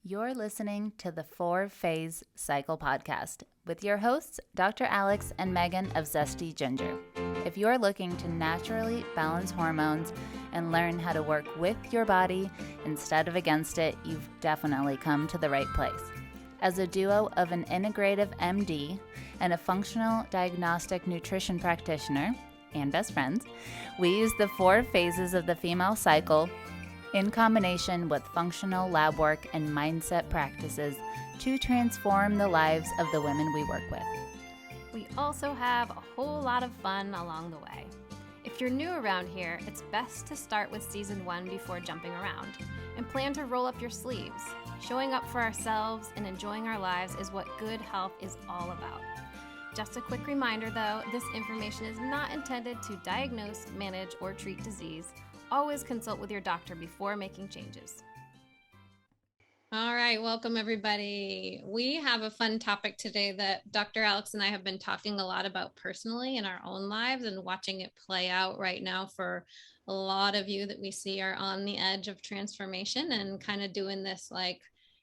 You're listening to the Four Phase Cycle podcast with your hosts, Dr. Alex and Megan of ZESTY Ginger. If you're looking to naturally balance hormones and learn how to work with your body instead of against it, you've definitely come to the right place. As a duo of an integrative MD and a functional diagnostic nutrition practitioner and best friends, we use the four phases of the female cycle in combination with functional lab work and mindset practices to transform the lives of the women we work with. We also have a whole lot of fun along the way. If you're new around here, it's best to start with season 1 before jumping around and plan to roll up your sleeves. Showing up for ourselves and enjoying our lives is what good health is all about. Just a quick reminder though, this information is not intended to diagnose, manage, or treat disease. Always consult with your doctor before making changes. All right, welcome everybody. We have a fun topic today that Dr. Alex and I have been talking a lot about personally in our own lives and watching it play out right now for a lot of you that we see are on the edge of transformation and kind of doing this like,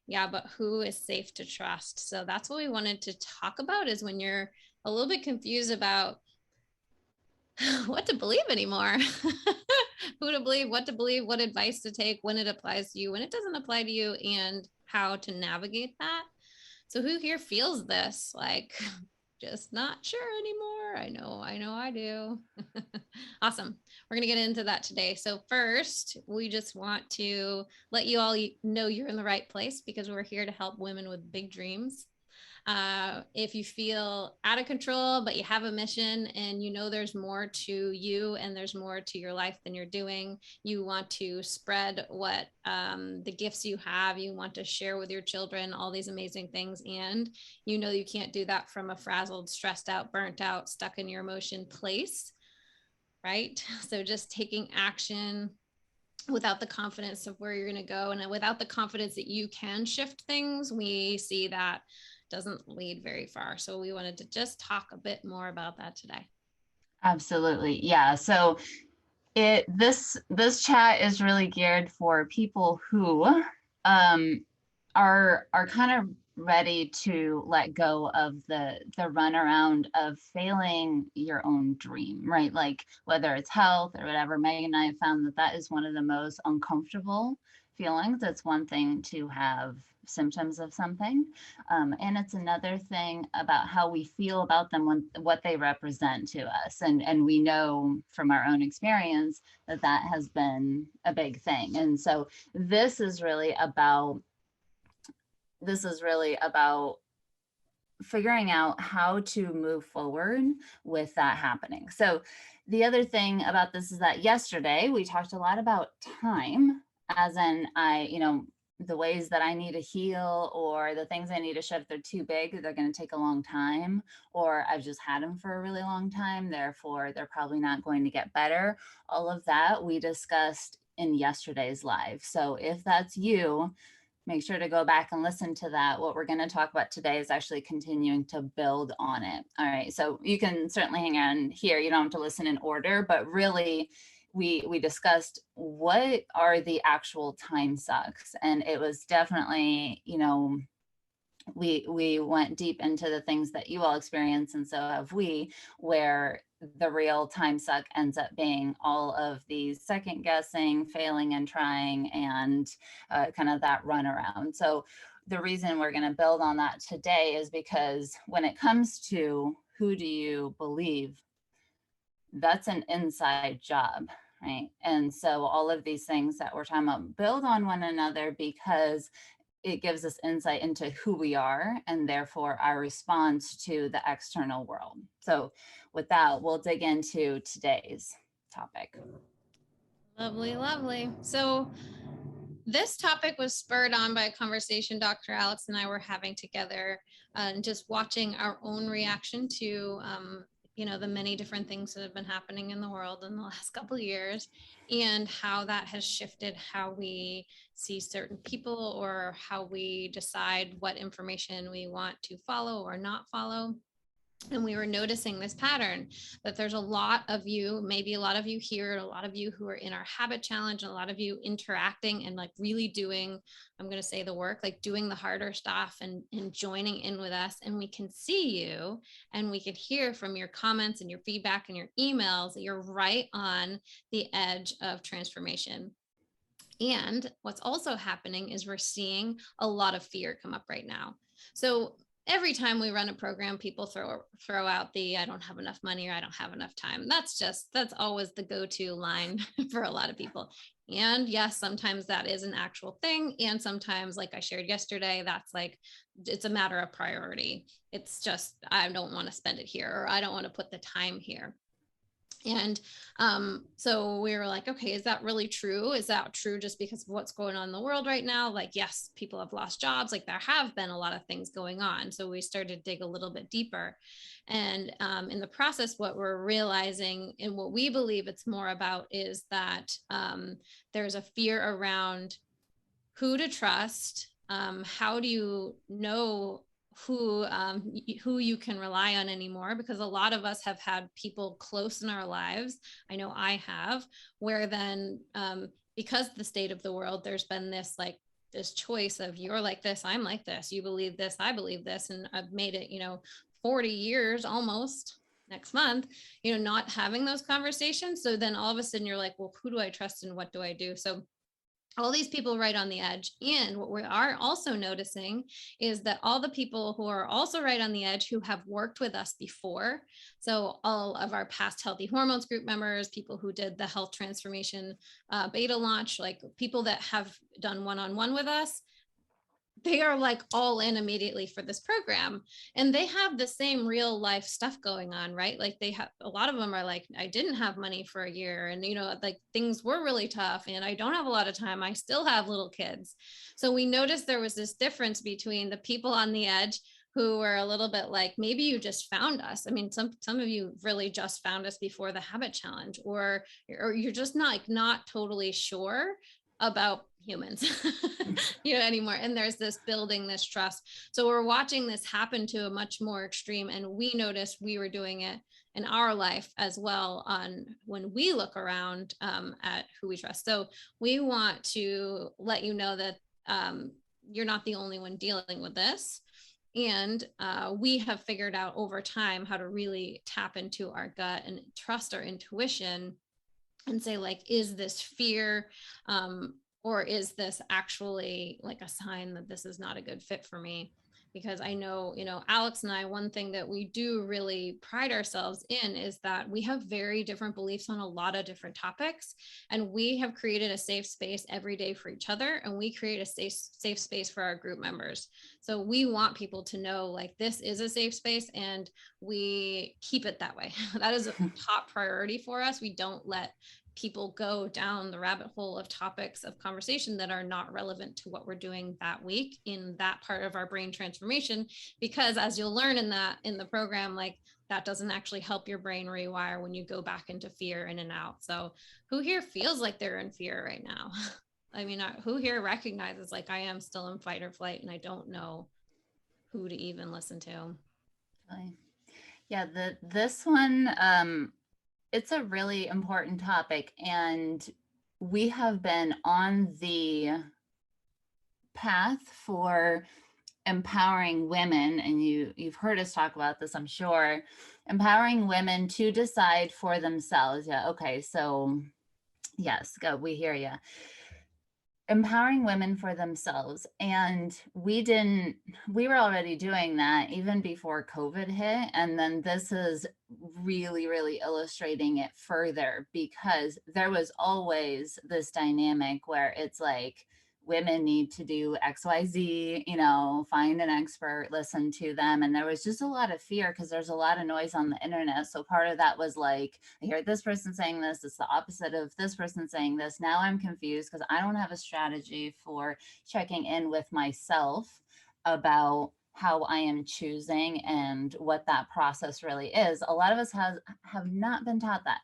yeah, but who is safe to trust? So that's what we wanted to talk about, is when you're a little bit confused about what to believe anymore. Who to believe, what advice to take, when it applies to you, when it doesn't apply to you, and how to navigate that. So who here feels this, like, just not sure anymore? I know I do. Awesome. We're going to get into that today. So first, we just want to let you all know you're in the right place, because we're here to help women with big dreams. If you feel out of control, but you have a mission and you know there's more to you and there's more to your life than you're doing, you want to spread what the gifts you have, you want to share with your children all these amazing things, and you know you can't do that from a frazzled, stressed out, burnt out, stuck in your emotion place, right? So just taking action without the confidence of where you're going to go and without the confidence that you can shift things, we see that doesn't lead very far. So we wanted to just talk a bit more about that today. Absolutely. Yeah. So this chat is really geared for people who are kind of ready to let go of the runaround of failing your own dream, right? Like whether it's health or whatever. Megan and I have found that is one of the most uncomfortable feelings. It's one thing to have symptoms of something, and it's another thing about how we feel about them, when what they represent to us, and we know from our own experience that has been a big thing. And so this is really about figuring out how to move forward with that happening. So the other thing about this is that yesterday we talked a lot about time, as in the ways that I need to heal, or the things I need to shift. They're too big, they're going to take a long time, or I've just had them for a really long time, therefore they're probably not going to get better. All of that we discussed in yesterday's live. So if that's you, make sure to go back and listen to that. What we're going to talk about today is actually continuing to build on it. All right. So you can certainly hang on here. You don't have to listen in order, but really we discussed what are the actual time sucks. And it was definitely, we went deep into the things that you all experience, and so have we, where the real time suck ends up being all of these second guessing, failing and trying, and kind of that runaround. So the reason we're going to build on that today is because when it comes to who do you believe, that's an inside job, right? And so all of these things that we're talking about build on one another, because it gives us insight into who we are and therefore our response to the external world. So with that, we'll dig into today's topic. Lovely, lovely. So this topic was spurred on by a conversation Dr. Alex and I were having together, and just watching our own reaction to the many different things that have been happening in the world in the last couple of years, and how that has shifted how we see certain people, or how we decide what information we want to follow or not follow. And we were noticing this pattern that there's a lot of you, maybe a lot of you here, a lot of you who are in our habit challenge, and a lot of you interacting and like really doing, I'm going to say the work, like doing the harder stuff and joining in with us. And we can see you and we can hear from your comments and your feedback and your emails that you're right on the edge of transformation. And what's also happening is we're seeing a lot of fear come up right now. So every time we run a program, people throw out the I don't have enough money or I don't have enough time. That's always the go-to line for a lot of people. And yes, sometimes that is an actual thing. And sometimes, like I shared yesterday, that's like it's a matter of priority. It's just I don't want to spend it here or I don't want to put the time here. And so we were like, okay, is that really true? Is that true just because of what's going on in the world right now? Like, yes, people have lost jobs. Like, there have been a lot of things going on. So we started to dig a little bit deeper. And in the process, what we're realizing and what we believe it's more about is that there's a fear around who to trust. How do you know who you can rely on anymore, because a lot of us have had people close in our lives, I know I have, where then because the state of the world, there's been this like this choice of you're like this, I'm like this, you believe this, I believe this, and I've made it 40 years almost next month, not having those conversations. So then all of a sudden you're like, well, who do I trust and what do I do? So all these people right on the edge. And what we are also noticing is that all the people who are also right on the edge who have worked with us before, so all of our past Healthy Hormones group members, people who did the health transformation beta launch, like people that have done one-on-one with us, they are like all in immediately for this program, and they have the same real life stuff going on, right? Like they have, a lot of them are like, I didn't have money for a year, and like things were really tough, and I don't have a lot of time, I still have little kids. So we noticed there was this difference between the people on the edge who were a little bit like, maybe you just found us. I mean, some of you really just found us before the habit challenge, or you're just not totally sure about humans anymore, and there's this building this trust. So we're watching this happen to a much more extreme, and we noticed we were doing it in our life as well on when we look around at who we trust. So we want to let you know that you're not the only one dealing with this. And we have figured out over time how to really tap into our gut and trust our intuition and say, like, is this fear, or is this actually like a sign that this is not a good fit for me? Because I know, Alex and I, one thing that we do really pride ourselves in is that we have very different beliefs on a lot of different topics. And we have created a safe space every day for each other. And we create a safe space for our group members. So we want people to know, like, this is a safe space and we keep it that way. That is a top priority for us. We don't let people go down the rabbit hole of topics of conversation that are not relevant to what we're doing that week in that part of our brain transformation, because as you'll learn in the program, like, that doesn't actually help your brain rewire when you go back into fear in and out. So who here feels like they're in fear right now? I mean, who here recognizes, like, I am still in fight or flight and I don't know who to even listen to? Yeah, this one, it's a really important topic, and we have been on the path for empowering women, and you've heard us talk about this, I'm sure, empowering women to decide for themselves. Yeah, okay, so yes, go, we hear you. Empowering women for themselves. And we were already doing that even before COVID hit. And then this is really, really illustrating it further, because there was always this dynamic where it's like, women need to do XYZ, find an expert, listen to them. And there was just a lot of fear because there's a lot of noise on the internet. So part of that was like, I hear this person saying this, it's the opposite of this person saying this. Now I'm confused because I don't have a strategy for checking in with myself about how I am choosing and what that process really is. A lot of us have not been taught that,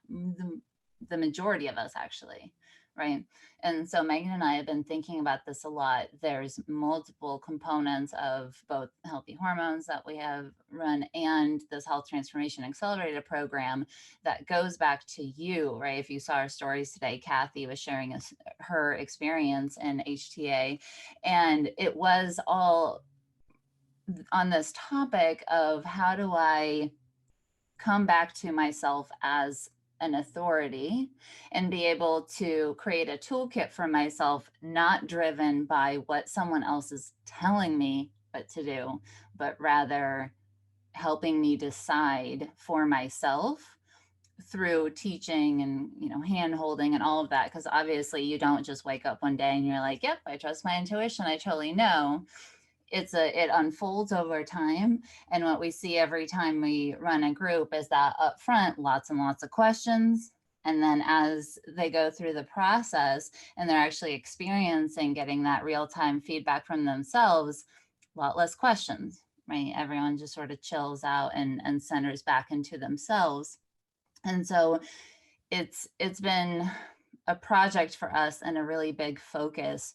the majority of us actually. right? And so Megan and I have been thinking about this a lot. There's multiple components of both healthy hormones that we have run and this health transformation accelerator program that goes back to you, right? If you saw our stories today, Kathy was sharing her experience in HTA, and it was all on this topic of how do I come back to myself as an authority and be able to create a toolkit for myself, not driven by what someone else is telling me what to do, but rather helping me decide for myself through teaching and hand holding and all of that. Because obviously you don't just wake up one day and you're like, yep, I trust my intuition, I totally know. It unfolds over time. And what we see every time we run a group is that up front, lots and lots of questions. And then as they go through the process and they're actually experiencing getting that real-time feedback from themselves, a lot less questions, right? Everyone just sort of chills out and centers back into themselves. And so it's been a project for us and a really big focus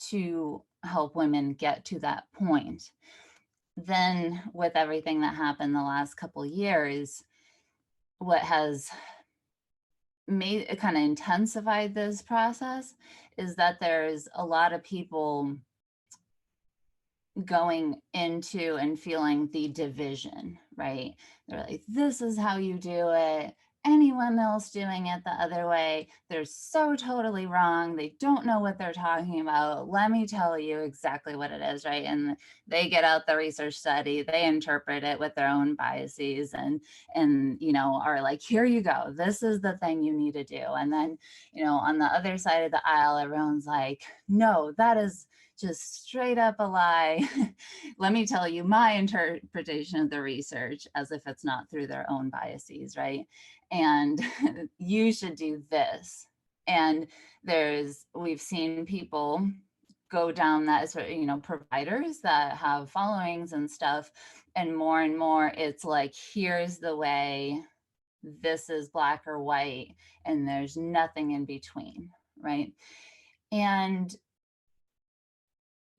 to help women get to that point. Then with everything that happened the last couple of years, what has made it kind of intensified this process is that there's a lot of people going into and feeling the division, right? They're like, this is how you do it. Anyone else doing it the other way, they're so totally wrong. They don't know what they're talking about. Let me tell you exactly what it is, right? And they get out the research study, they interpret it with their own biases and are like, here you go. This is the thing you need to do. And then, on the other side of the aisle, everyone's like, no, that is just straight up a lie. Let me tell you my interpretation of the research as if it's not through their own biases, right? And you should do this. And we've seen people go down that sort of, providers that have followings and stuff. And more, it's like, here's the way, this is black or white, and there's nothing in between, right? And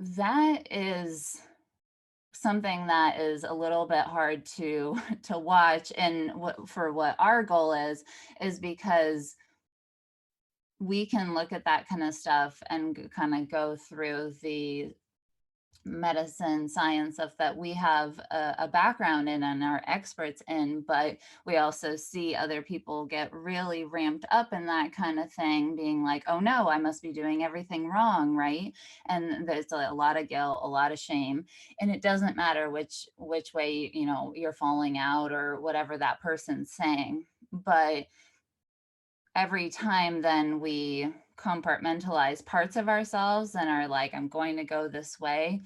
that is something that is a little bit hard to watch. And for what our goal is because we can look at that kind of stuff and kind of go through the medicine science stuff that we have a background in and are experts in, but we also see other people get really ramped up in that kind of thing, being like, oh no, I must be doing everything wrong, right? And there's a lot of guilt, a lot of shame, and it doesn't matter which way you're falling out or whatever that person's saying. But every time then we compartmentalize parts of ourselves and are like, I'm going to go this way,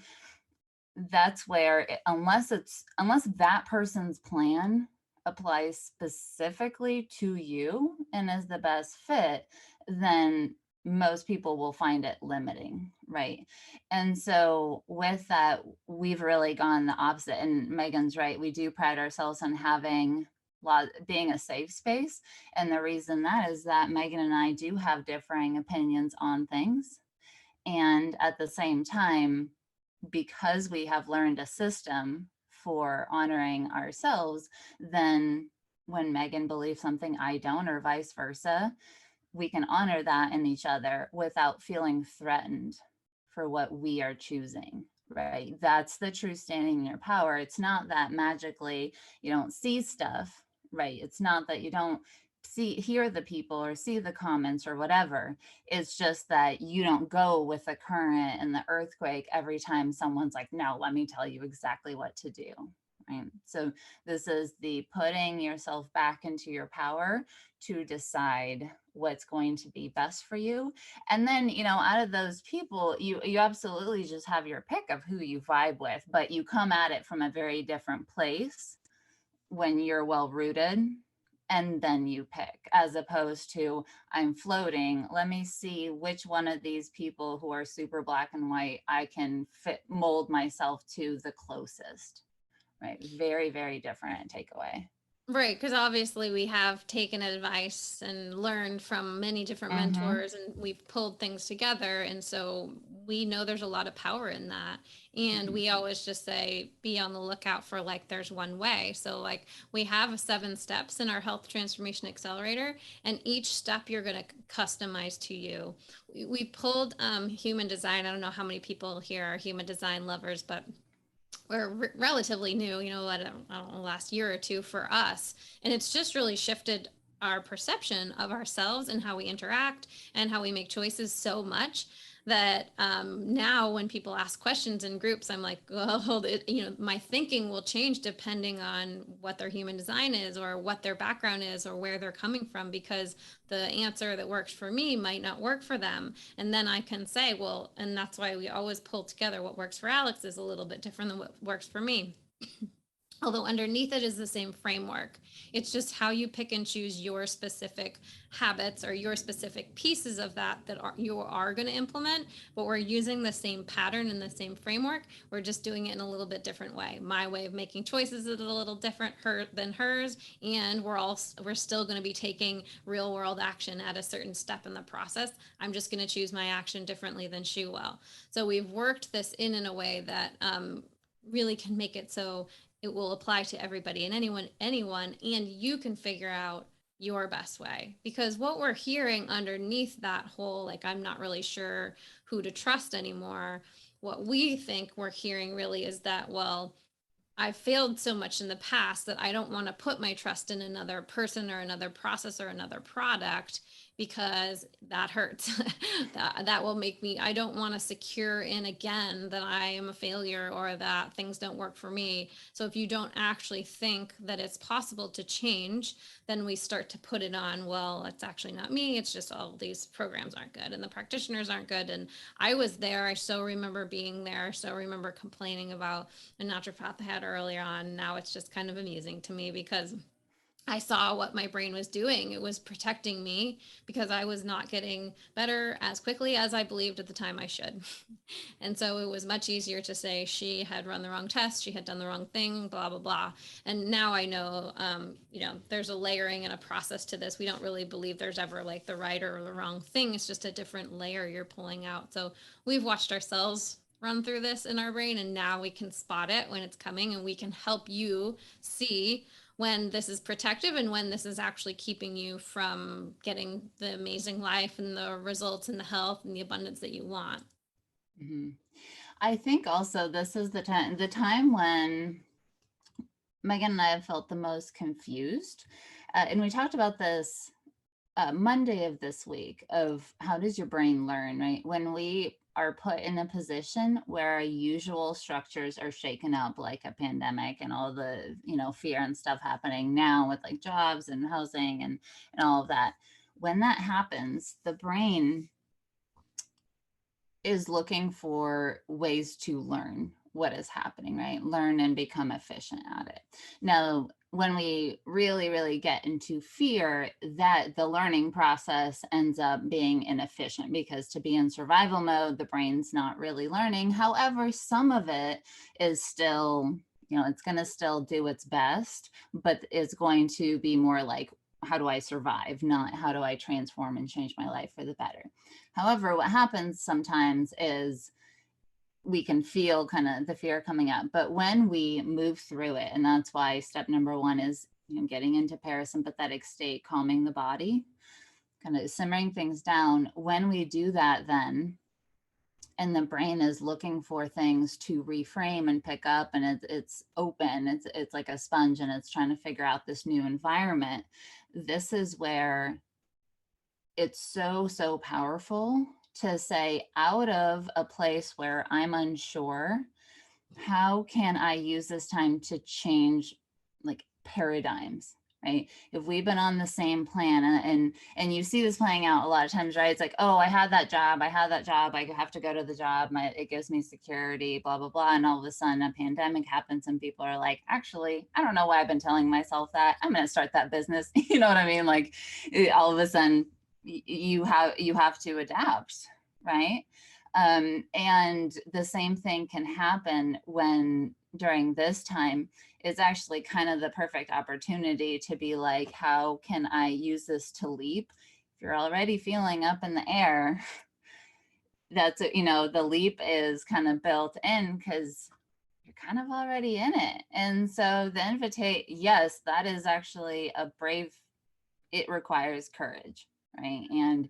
that's where unless that person's plan applies specifically to you and is the best fit, then most people will find it limiting, right? And so with that, we've really gone the opposite. And Megan's right, we do pride ourselves on being a safe space. And the reason that is that Megan and I do have differing opinions on things. And at the same time, because we have learned a system for honoring ourselves, then when Megan believes something I don't, or vice versa, we can honor that in each other without feeling threatened for what we are choosing, right? That's the true standing in your power. It's not that magically you don't see stuff, right? It's not that you don't hear the people or see the comments or whatever. It's just that you don't go with the current and the earthquake every time someone's like, no, let me tell you exactly what to do, right? So this is the putting yourself back into your power to decide what's going to be best for you. And then, out of those people, you absolutely just have your pick of who you vibe with, but you come at it from a very different place when you're well rooted, and then you pick, as opposed to, I'm floating, let me see which one of these people who are super black and white I can mold myself to the closest, right? Very, very different takeaway. Right, because obviously we have taken advice and learned from many different Mm-hmm. mentors, and we've pulled things together. And so we know there's a lot of power in that. And Mm-hmm. we always just say, be on the lookout for like there's one way. So, like, we have 7 steps in our health transformation accelerator, and each step you're going to customize to you. We pulled human design. I don't know how many people here are human design lovers, but or relatively new, I don't know, last year or two for us. And it's just really shifted our perception of ourselves and how we interact and how we make choices so much that now when people ask questions in groups, I'm like, well, my thinking will change depending on what their human design is or what their background is or where they're coming from, because the answer that works for me might not work for them. And then I can say, well, and that's why we always pull together what works for Alex is a little bit different than what works for me, although underneath it is the same framework. It's just how you pick and choose your specific habits or your specific pieces of you are going to implement, but we're using the same pattern and the same framework. We're just doing it in a little bit different way. My way of making choices is a little different than hers, and we're still going to be taking real world action at a certain step in the process. I'm just going to choose my action differently than she will. So we've worked this in a way that really can make it so it will apply to everybody and anyone, and you can figure out your best way. Because what we're hearing underneath that whole, like, I'm not really sure who to trust anymore, what we think we're hearing really is that, well, I failed so much in the past that I don't want to put my trust in another person or another process or another product, because that hurts. That will make me, I don't want to secure in again that I am a failure or that things don't work for me. So if you don't actually think that it's possible to change, then we start to put it on, well, it's actually not me. It's just all these programs aren't good and the practitioners aren't good. And I was there. I so remember being there. So remember complaining about a naturopath I had earlier on. Now it's just kind of amusing to me because I saw what my brain was doing. It was protecting me because I was not getting better as quickly as I believed at the time I should. And so it was much easier to say she had run the wrong test, she had done the wrong thing, blah, blah, blah. And now I know, there's a layering and a process to this. We don't really believe there's ever like the right or the wrong thing. It's just a different layer you're pulling out. So we've watched ourselves run through this in our brain, and now we can spot it when it's coming, and we can help you see when this is protective and when this is actually keeping you from getting the amazing life and the results and the health and the abundance that you want. Mm-hmm. I think also this is the time when Megan and I have felt the most confused. And we talked about this Monday of this week of how does your brain learn, right? When we are put in a position where our usual structures are shaken up, like a pandemic and all the, fear and stuff happening now with like jobs and housing and all of that. When that happens, the brain is looking for ways to learn what is happening, right? Learn and become efficient at it. Now, when we really, really get into fear, that the learning process ends up being inefficient because to be in survival mode, the brain's not really learning. However, some of it is still, it's going to still do its best, but it's going to be more like, how do I survive, not how do I transform and change my life for the better. However, what happens sometimes is we can feel kind of the fear coming up, but when we move through it, and that's why step number one is getting into parasympathetic state, calming the body, kind of simmering things down. When we do that, then and the brain is looking for things to reframe and pick up, and it's open, it's like a sponge, and it's trying to figure out this new environment. This is where it's so powerful to say, out of a place where I'm unsure, how can I use this time to change like paradigms, right? If we've been on the same plan, and you see this playing out a lot of times, right? It's like, oh, I had that job, I have to go to the job, it gives me security, blah blah blah, and all of a sudden a pandemic happens and people are like, actually, I don't know why I've been telling myself that, I'm going to start that business. You know what I mean? Like, all of a sudden you have to adapt, right? And the same thing can happen when during this time is actually kind of the perfect opportunity to be like, how can I use this to leap? If you're already feeling up in the air, that's, the leap is kind of built in because you're kind of already in it. And so the invitation, yes, that is actually a brave, it requires courage, right? And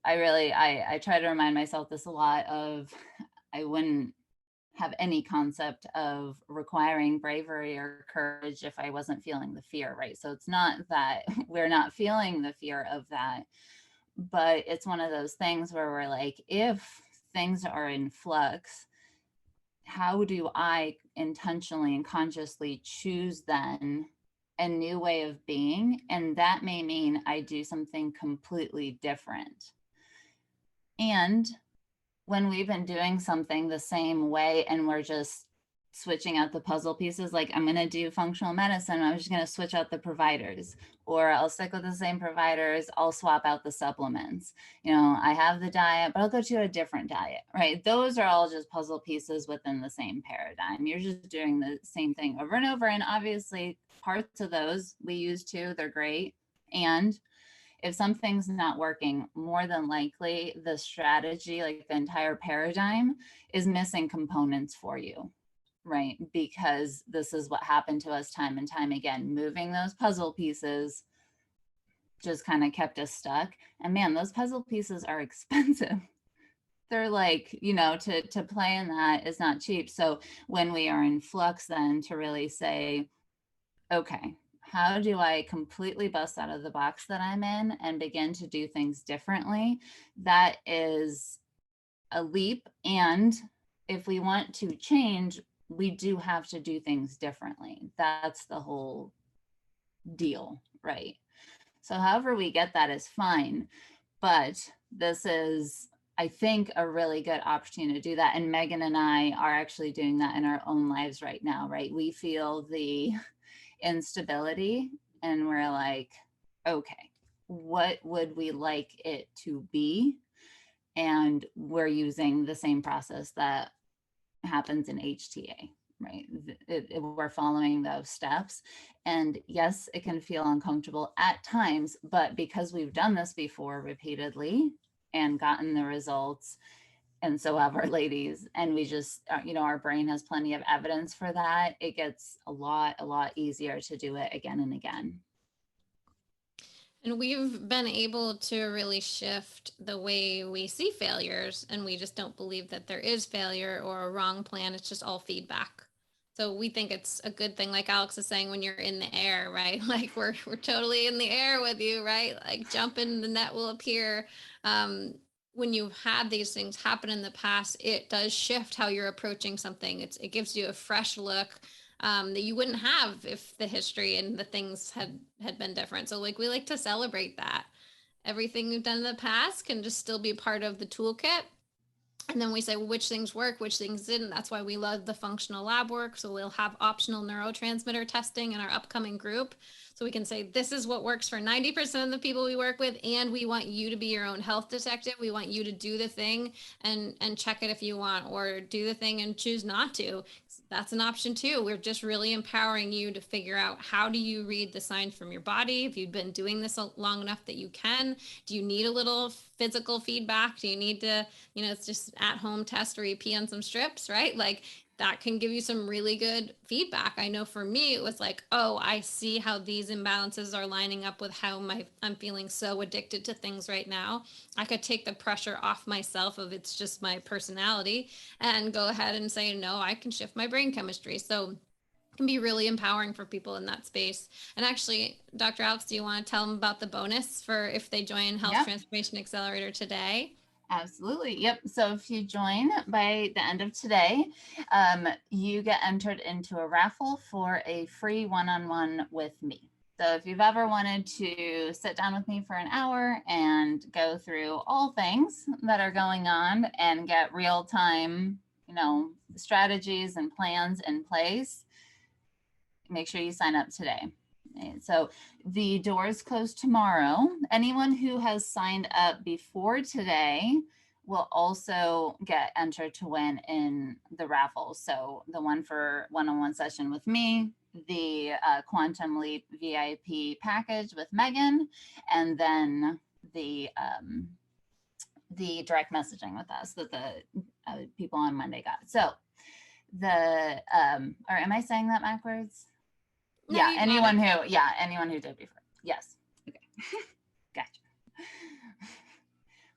I try to remind myself this a lot of, I wouldn't have any concept of requiring bravery or courage if I wasn't feeling the fear, right? So it's not that we're not feeling the fear of that, but it's one of those things where we're like, if things are in flux, how do I intentionally and consciously choose then a new way of being? And that may mean I do something completely different. And when we've been doing something the same way and we're just switching out the puzzle pieces, like I'm going to do functional medicine, I'm just going to switch out the providers, or I'll stick with the same providers, I'll swap out the supplements. I have the diet, but I'll go to a different diet, right? Those are all just puzzle pieces within the same paradigm. You're just doing the same thing over and over. And obviously parts of those we use too, they're great. And if something's not working, more than likely the strategy, like the entire paradigm, is missing components for you, right? Because this is what happened to us time and time again. Moving those puzzle pieces just kind of kept us stuck. And man, those puzzle pieces are expensive. They're like, to play in that is not cheap. So when we are in flux, then to really say, okay, how do I completely bust out of the box that I'm in and begin to do things differently? That is a leap. And if we want to change, we do have to do things differently. That's the whole deal, right? So however we get that is fine. But this is, I think, a really good opportunity to do that. And Megan and I are actually doing that in our own lives right now, right? We feel the instability and we're like, okay, what would we like it to be? And we're using the same process that happens in HTA, right? We're following those steps. And yes, it can feel uncomfortable at times, but because we've done this before repeatedly and gotten the results, and so have our ladies, and we just, our brain has plenty of evidence for that, it gets a lot easier to do it again and again. And we've been able to really shift the way we see failures, and we just don't believe that there is failure or a wrong plan. It's just all feedback. So we think it's a good thing, like Alex is saying, when you're in the air, right? Like we're totally in the air with you, right? Like jump in, the net will appear. When you've had these things happen in the past, it does shift how you're approaching something. It gives you a fresh look that you wouldn't have if the history and the things had been different. So like we like to celebrate that. Everything we've done in the past can just still be part of the toolkit. And then we say, well, which things work, which things didn't. That's why we love the functional lab work. So we'll have optional neurotransmitter testing in our upcoming group. So we can say, this is what works for 90% of the people we work with. And we want you to be your own health detective. We want you to do the thing and check it if you want, or do the thing and choose not to. That's an option too. We're just really empowering you to figure out, how do you read the signs from your body? If you've been doing this long enough that you can, do you need a little physical feedback? Do you need to, it's just at home test where you pee on some strips, right? Like that can give you some really good feedback. I know for me, it was like, oh, I see how these imbalances are lining up with how I'm feeling so addicted to things right now. I could take the pressure off myself of it's just my personality and go ahead and say, no, I can shift my brain chemistry. So it can be really empowering for people in that space. And actually, Dr. Alex, do you want to tell them about the bonus for if they join Health Transformation Accelerator today? Absolutely. Yep. So if you join by the end of today, you get entered into a raffle for a free one-on-one with me. So if you've ever wanted to sit down with me for an hour and go through all things that are going on and get real-time, strategies and plans in place, make sure you sign up today. So the doors close tomorrow. Anyone who has signed up before today will also get entered to win in the raffle. So the one for one-on-one session with me, the Quantum Leap VIP package with Megan, and then the direct messaging with us that the people on Monday got. So or am I saying that backwards? No, Yeah, you anyone who did before. Yes. Okay. Gotcha.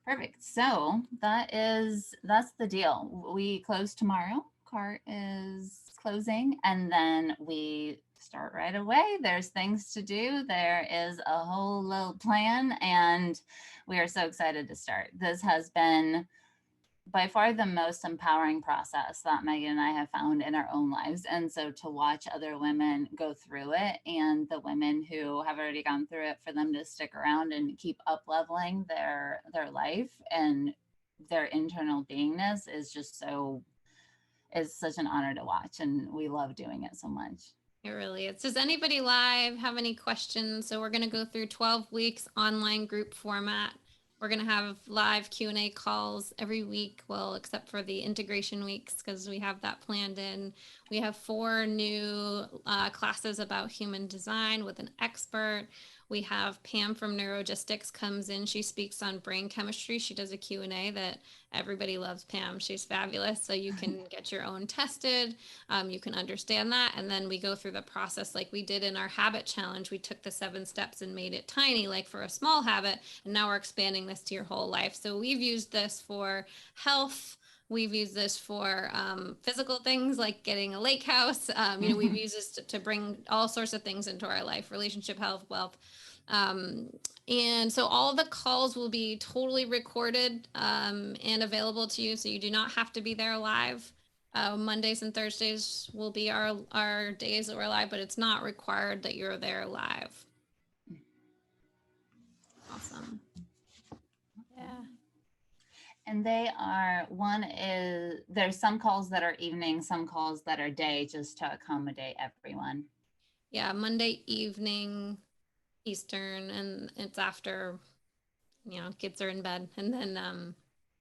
Perfect. So that's the deal. We close tomorrow. Cart is closing, and then we start right away. There's things to do. There is a whole little plan, and we are so excited to start. This has been by far the most empowering process that Megan and I have found in our own lives. And so to watch other women go through it, and the women who have already gone through it, for them to stick around and keep up leveling their life and their internal beingness is such an honor to watch. And we love doing it so much. It really is. Does anybody live have any questions? So we're going to go through 12 weeks online group format. We're going to have live Q&A calls every week, well, except for the integration weeks, because we have that planned in. We have 4 new classes about human design with an expert. We have Pam from Neurogistics comes in. She speaks on brain chemistry. She does a Q&A that everybody loves. Pam. She's fabulous. So you can get your own tested. You can understand that. And then we go through the process like we did in our habit challenge. We took the 7 steps and made it tiny, like for a small habit. And now we're expanding this to your whole life. So we've used this for health. We've used this for physical things like getting a lake house. We've used this to bring all sorts of things into our life, relationship, health, wealth. And so all the calls will be totally recorded and available to you. So you do not have to be there live. Mondays and Thursdays will be our days that we're live, but it's not required that you're there live. Awesome. Yeah. And there's some calls that are evening, some calls that are day, just to accommodate everyone. Yeah, Monday evening Eastern, and it's after, kids are in bed, and then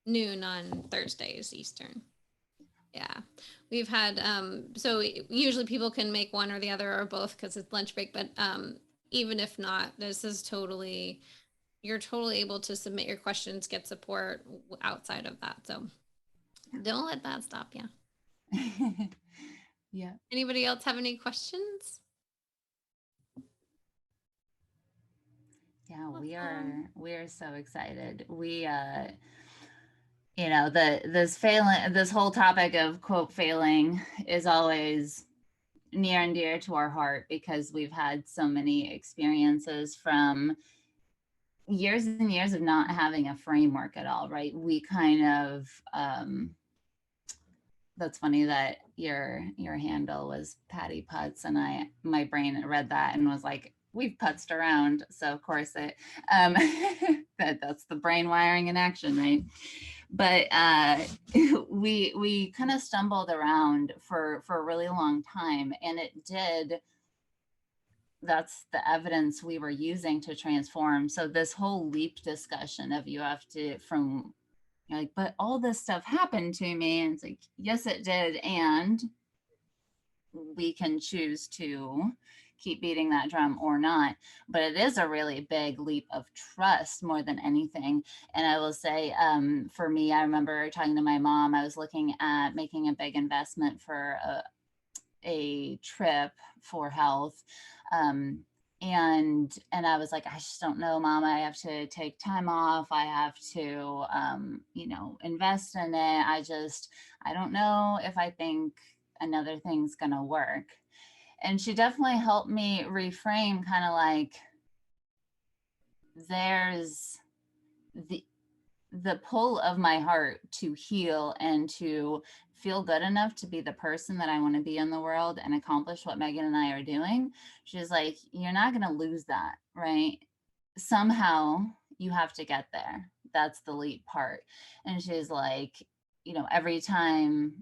noon on Thursdays Eastern. Yeah, we've had, so usually people can make one or the other or both because it's lunch break, but even if not, this is you're totally able to submit your questions, get support outside of that. So don't let that stop you. Yeah. Anybody else have any questions? Yeah, we are so excited. We this whole topic of quote failing is always near and dear to our heart, because we've had so many experiences from years and years of not having a framework at all, right? We kind of that's funny that your handle was Patty Putz, and my brain read that and was like, we've putzed around. So of course that's the brain wiring in action, right? But we kind of stumbled around for a really long time, and that's the evidence we were using to transform. So this whole leap discussion of you have to, from like, but all this stuff happened to me, and it's like, yes, it did. And we can choose to keep beating that drum or not. But it is a really big leap of trust more than anything. And I will say, for me, I remember talking to my mom. I was looking at making a big investment for a trip for health. And I was like, I just don't know, Mom. I have to take time off. I have to, invest in it. I don't know if I think another thing's going to work. And she definitely helped me reframe, kind of like, there's the pull of my heart to heal and to feel good enough to be the person that I want to be in the world and accomplish what Megan and I are doing. She's like, you're not going to lose that, right? Somehow you have to get there. That's the leap part. And she's like, every time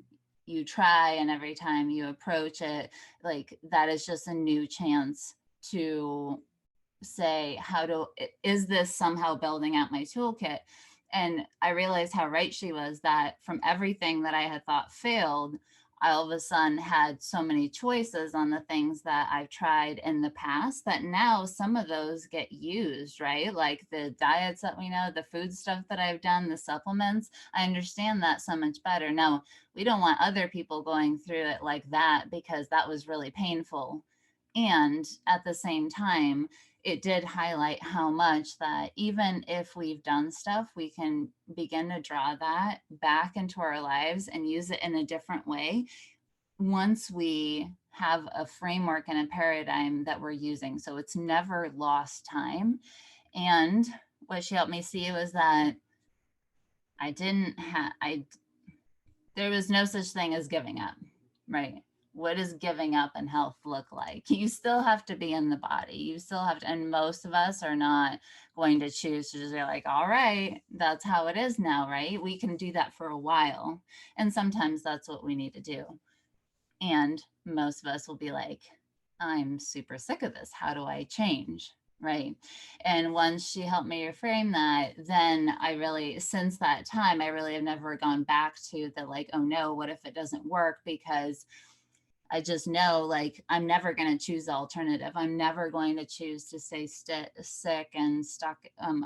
you try and every time you approach it, like, that is just a new chance to say, is this somehow building out my toolkit? And I realized how right she was, that from everything that I had thought failed, I all of a sudden had so many choices on the things that I've tried in the past that now some of those get used, right? Like the diets that we know, the food stuff that I've done, the supplements, I understand that so much better. Now, we don't want other people going through it like that, because that was really painful. And at the same time, it did highlight how much that even if we've done stuff, we can begin to draw that back into our lives and use it in a different way once we have a framework and a paradigm that we're using. So it's never lost time. And what she helped me see was that there was no such thing as giving up, right? What does giving up in health look like? You still have to be in the body. You still have to, and most of us are not going to choose to just be like, all right, that's how it is now, right? We can do that for a while. And sometimes that's what we need to do. And most of us will be like, I'm super sick of this. How do I change? Right. And once she helped me reframe that, then since that time, I really have never gone back to the like, oh no, what if it doesn't work? Because I just know, like, I'm never going to choose the alternative. I'm never going to choose to stay sick and stuck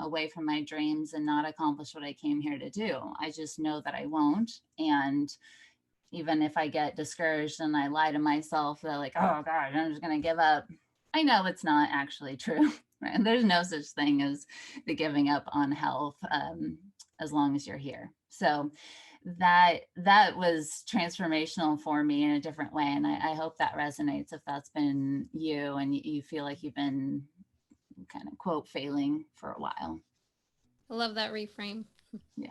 away from my dreams and not accomplish what I came here to do. I just know that I won't. And even if I get discouraged and I lie to myself that like, oh God, I'm just going to give up, I know it's not actually true. Right? And there's no such thing as the giving up on health, as long as you're here. So that was transformational for me in a different way. And I hope that resonates if that's been you and you feel like you've been kind of quote failing for a while. I love that reframe. Yeah.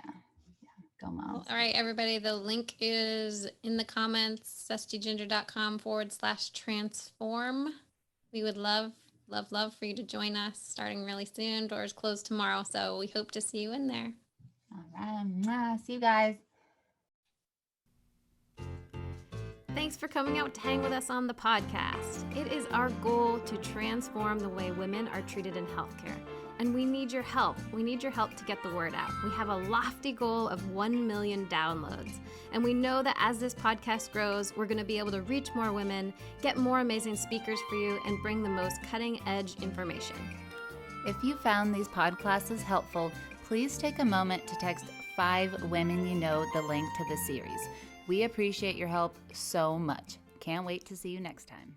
Go moms. Well, all right, everybody. The link is in the comments, zestyginger.com/transform. We would love for you to join us starting really soon. Doors close tomorrow, so we hope to see you in there. All right. See you guys. Thanks for coming out to hang with us on the podcast. It is our goal to transform the way women are treated in healthcare. And we need your help. We need your help to get the word out. We have a lofty goal of 1 million downloads. And we know that as this podcast grows, we're going to be able to reach more women, get more amazing speakers for you, and bring the most cutting edge information. If you found these podcasts helpful, please take a moment to text 5 women you know the link to the series. We appreciate your help so much. Can't wait to see you next time.